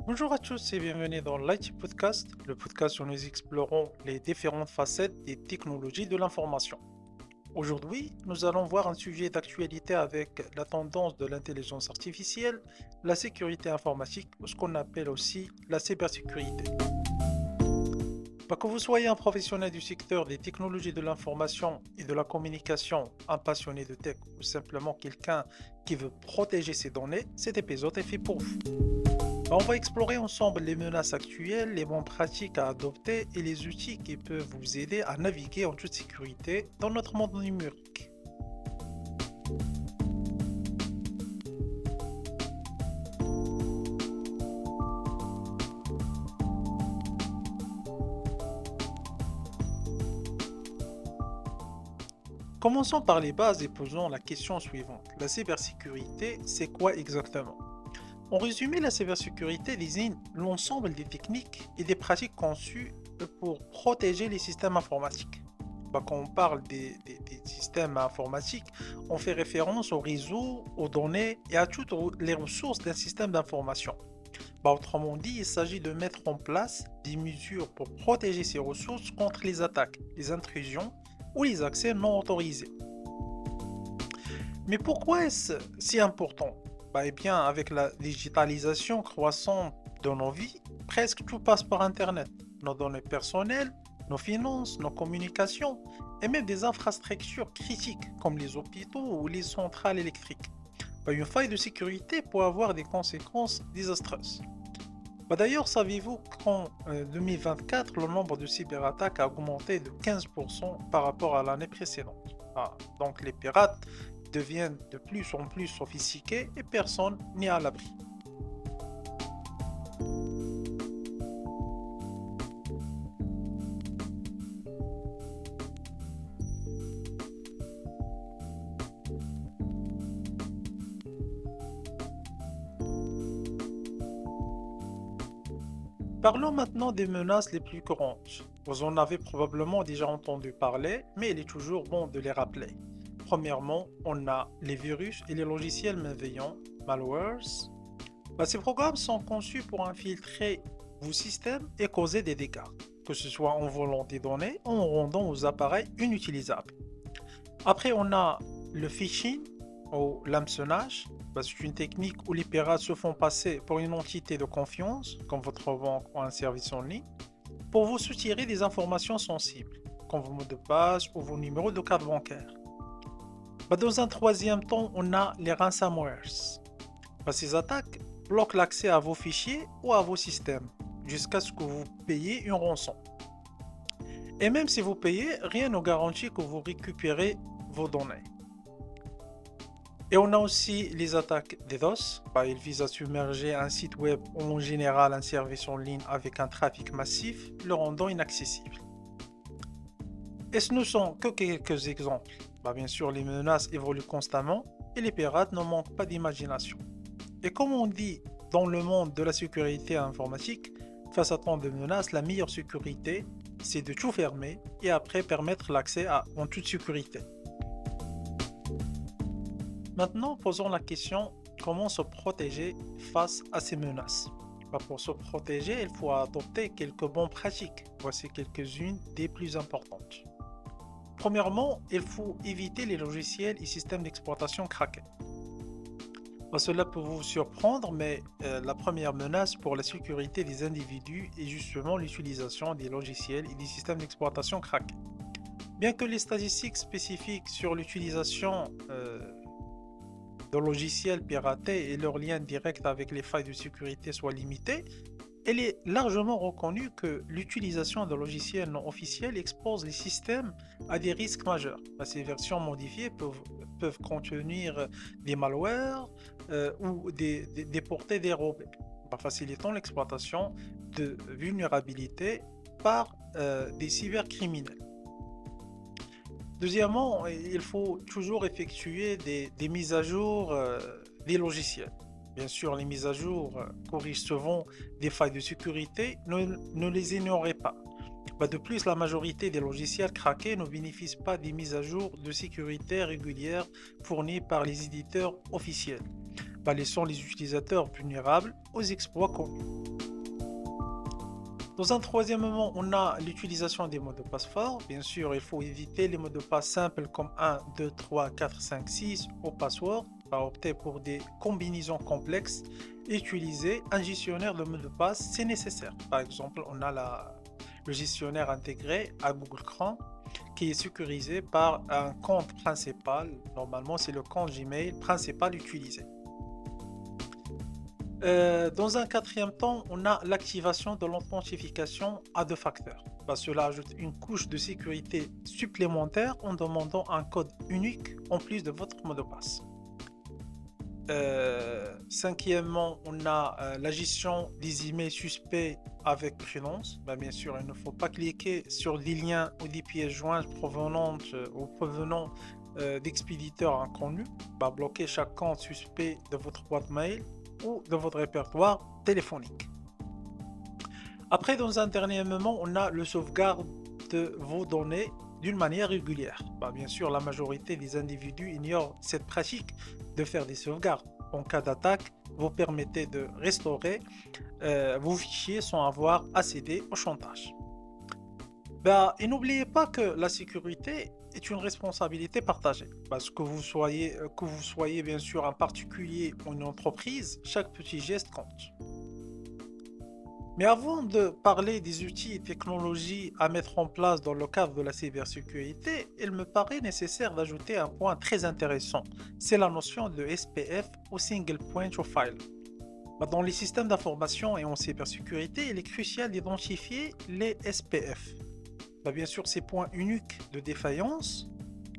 Bonjour à tous et bienvenue dans l'IT Podcast, le podcast où nous explorons les différentes facettes des technologies de l'information. Aujourd'hui, nous allons voir un sujet d'actualité avec la tendance de l'intelligence artificielle, la sécurité informatique, ou ce qu'on appelle aussi la cybersécurité. Que vous soyez un professionnel du secteur des technologies de l'information et de la communication, un passionné de tech ou simplement quelqu'un qui veut protéger ses données, cet épisode est fait pour vous. On va explorer ensemble les menaces actuelles, les bonnes pratiques à adopter et les outils qui peuvent vous aider à naviguer en toute sécurité dans notre monde numérique. Commençons par les bases et posons la question suivante. La cybersécurité, c'est quoi exactement? En résumé, la cybersécurité désigne l'ensemble des techniques et des pratiques conçues pour protéger les systèmes informatiques. Quand on parle des systèmes informatiques, on fait référence aux réseaux, aux données et à toutes les ressources d'un système d'information. Autrement dit, il s'agit de mettre en place des mesures pour protéger ces ressources contre les attaques, les intrusions ou les accès non autorisés. Mais pourquoi est-ce si important? Eh bien, avec la digitalisation croissante de nos vies, presque tout passe par Internet. Nos données personnelles, nos finances, nos communications et même des infrastructures critiques comme les hôpitaux ou les centrales électriques. Une faille de sécurité peut avoir des conséquences désastreuses. D'ailleurs, savez-vous qu'en 2024, le nombre de cyberattaques a augmenté de 15% par rapport à l'année précédente. Donc les pirates deviennent de plus en plus sophistiqués et personne n'est à l'abri. Parlons maintenant des menaces les plus courantes. Vous en avez probablement déjà entendu parler, mais il est toujours bon de les rappeler. Premièrement, on a les virus et les logiciels malveillants, malwares. Ces programmes sont conçus pour infiltrer vos systèmes et causer des dégâts, que ce soit en volant des données ou en rendant vos appareils inutilisables. Après, on a le phishing ou l'hameçonnage. C'est une technique où les pirates se font passer pour une entité de confiance, comme votre banque ou un service en ligne, pour vous soutirer des informations sensibles, comme vos mots de passe ou vos numéros de carte bancaire. Dans un troisième temps, on a les ransomwares. Ces attaques bloquent l'accès à vos fichiers ou à vos systèmes, jusqu'à ce que vous payiez une rançon. Et même si vous payez, rien ne garantit que vous récupérez vos données. Et on a aussi les attaques DDoS. Ils visent à submerger un site web ou en général un service en ligne avec un trafic massif, le rendant inaccessible. Et ce ne sont que quelques exemples. Bien sûr, les menaces évoluent constamment et les pirates ne manquent pas d'imagination. Et comme on dit dans le monde de la sécurité informatique, face à tant de menaces, la meilleure sécurité, c'est de tout fermer et après permettre l'accès en toute sécurité. Maintenant, posons la question, comment se protéger face à ces menaces? Pour se protéger, il faut adopter quelques bonnes pratiques. Voici quelques-unes des plus importantes. Premièrement, il faut éviter les logiciels et systèmes d'exploitation craqués. Cela peut vous surprendre, mais la première menace pour la sécurité des individus est justement l'utilisation des logiciels et des systèmes d'exploitation craqués. Bien que les statistiques spécifiques sur l'utilisation de logiciels piratés et leur lien direct avec les failles de sécurité soient limitées, il est largement reconnu que l'utilisation de logiciels non officiels expose les systèmes à des risques majeurs. Ces versions modifiées peuvent contenir des malwares ou des portées dérobées, facilitant l'exploitation de vulnérabilités par des cybercriminels. Deuxièmement, il faut toujours effectuer des mises à jour des logiciels. Bien sûr, les mises à jour corrigent souvent des failles de sécurité, ne les ignorez pas. De plus, la majorité des logiciels craqués ne bénéficient pas des mises à jour de sécurité régulières fournies par les éditeurs officiels, laissant les utilisateurs vulnérables aux exploits connus. Dans un troisième moment, on a l'utilisation des mots de passe forts. Bien sûr, il faut éviter les mots de passe simples comme 1, 2, 3, 4, 5, 6 au password. On va opter pour des combinaisons complexes et utiliser un gestionnaire de mots de passe si nécessaire. Par exemple, on a le gestionnaire intégré à Google Chrome qui est sécurisé par un compte principal. Normalement, c'est le compte Gmail principal utilisé. Dans un quatrième temps, on a l'activation de l'authentification à deux facteurs. Cela ajoute une couche de sécurité supplémentaire en demandant un code unique en plus de votre mot de passe. Cinquièmement, on a la gestion des emails suspects avec prudence. Bien sûr, il ne faut pas cliquer sur des liens ou des pièces jointes provenant d'expéditeurs inconnus. Bloquer chaque compte suspect de votre boîte mail ou de votre répertoire téléphonique. Après, dans un dernier moment, on a le sauvegarde de vos données d'une manière régulière. Bien sûr, la majorité des individus ignorent cette pratique de faire des sauvegardes. En cas d'attaque, vous permettez de restaurer vos fichiers sans avoir à céder au chantage. Et n'oubliez pas que la sécurité est une responsabilité partagée. Parce que vous soyez bien sûr un particulier ou une entreprise, chaque petit geste compte. Mais avant de parler des outils et technologies à mettre en place dans le cadre de la cybersécurité, il me paraît nécessaire d'ajouter un point très intéressant. C'est la notion de SPF ou Single Point of File. Dans les systèmes d'information et en cybersécurité, il est crucial d'identifier les SPF. Bien sûr, ces points uniques de défaillance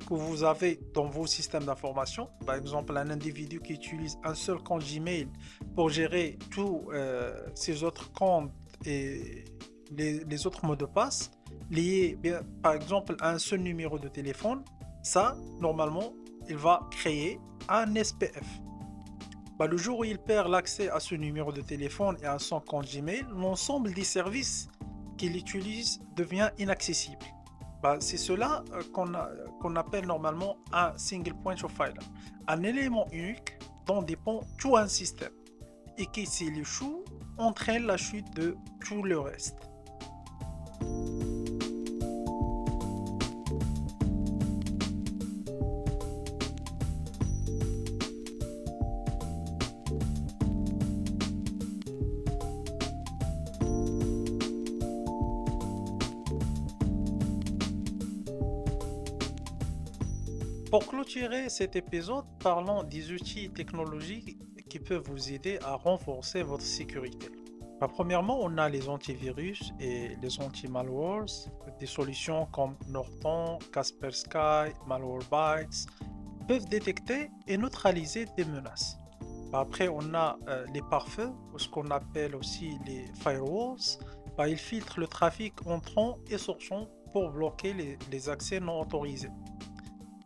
que vous avez dans vos systèmes d'information, par exemple un individu qui utilise un seul compte Gmail pour gérer tous ses autres comptes et les autres mots de passe liés par exemple à un seul numéro de téléphone, ça normalement il va créer un SPF. Le jour où il perd l'accès à ce numéro de téléphone et à son compte Gmail, l'ensemble des services qu'il utilise devient inaccessible. C'est cela qu'on appelle normalement un single point of file, un élément unique dont dépend tout un système et qui, s'il échoue, entraîne la chute de tout le reste. Pour clôturer cet épisode, parlons des outils technologiques qui peuvent vous aider à renforcer votre sécurité. Premièrement, on a les antivirus et les anti-malwares, des solutions comme Norton, Kaspersky, Malwarebytes peuvent détecter et neutraliser des menaces. Après, on a les pare-feux, ou ce qu'on appelle aussi les firewalls. Ils filtrent le trafic entrant et sortant pour bloquer les accès non autorisés.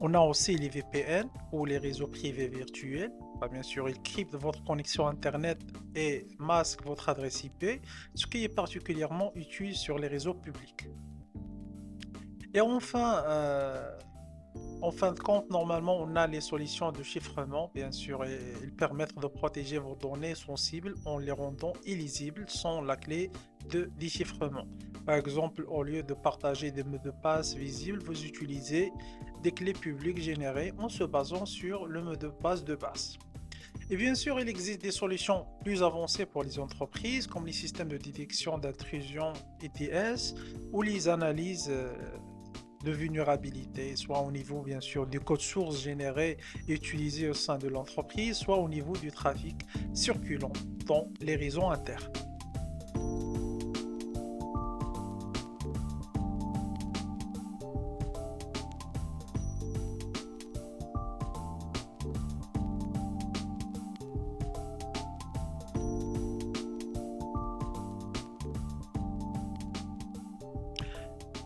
On a aussi les VPN ou les réseaux privés virtuels. Bien sûr, ils cryptent votre connexion Internet et masquent votre adresse IP, ce qui est particulièrement utile sur les réseaux publics. Et enfin, en fin de compte, normalement, on a les solutions de chiffrement. Bien sûr, et ils permettent de protéger vos données sensibles en les rendant illisibles sans la clé de déchiffrement. Par exemple, au lieu de partager des mots de passe visibles, vous utilisez des clés publiques générées en se basant sur le mot de passe de base. Et bien sûr, il existe des solutions plus avancées pour les entreprises, comme les systèmes de détection d'intrusion ETS ou les analyses de vulnérabilité, soit au niveau bien sûr du code source généré et utilisé au sein de l'entreprise, soit au niveau du trafic circulant dans les réseaux internes.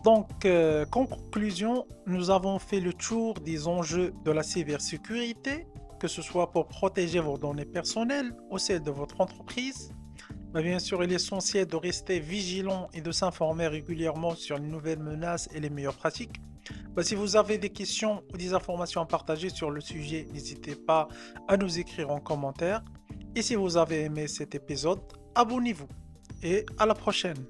Donc, en conclusion, nous avons fait le tour des enjeux de la cybersécurité, que ce soit pour protéger vos données personnelles ou celles de votre entreprise. Bien sûr, il est essentiel de rester vigilant et de s'informer régulièrement sur les nouvelles menaces et les meilleures pratiques. Si vous avez des questions ou des informations à partager sur le sujet, n'hésitez pas à nous écrire en commentaire. Et si vous avez aimé cet épisode, abonnez-vous et à la prochaine.